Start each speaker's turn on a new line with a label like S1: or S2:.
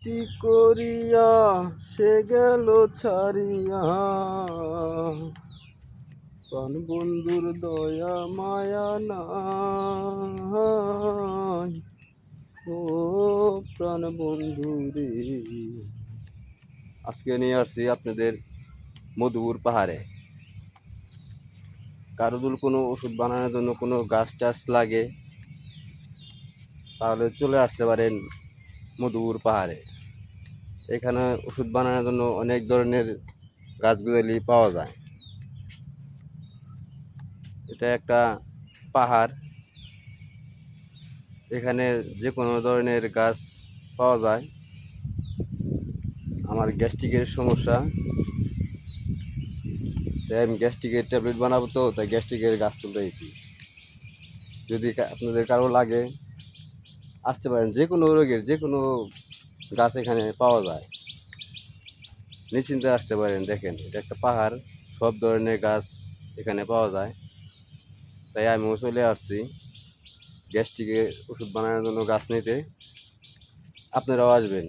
S1: প্রীতি করিয়া সে গেল ছাড়িয়া, প্রাণ বন্ধুর দয়া মায়া নাই, ও প্রাণ বন্ধু রে। আজকে নিয়ে আসছি আপনাদের মধুপুর পাহাড়ে। কারো যদি কোনো ওষুধ বানানোর জন্য কোনো গাছ টাছ লাগে তাহলে চলে আসতে পারেন মধুপুর পাহাড়ে। এখানে ওষুধ বানানোর জন্য অনেক ধরনের গাছগুলি পাওয়া যায়। এটা একটা পাহাড়, এখানে যে কোনো ধরনের গাছ পাওয়া যায়। আমার গ্যাস্ট্রিকের সমস্যা, তাই আমি গ্যাস্ট্রিকের ট্যাবলেট বানাবো, তো তাই গ্যাস্ট্রিকের গাছ তুলে রেখেছি। যদি আপনাদের কারো লাগে আসতে পারেন, যে কোনো রোগের যে কোনো গাছ এখানে পাওয়া যায়, নিশ্চিন্তে আসতে পারেন। দেখেন এটা একটা পাহাড়, সব ধরনের গাছ এখানে পাওয়া যায়, তাই আমিও চলে আসছি গ্যাস্ট্রিকের ওষুধ বানানোর জন্য গাছ নিতে। আপনারাও আসবেন।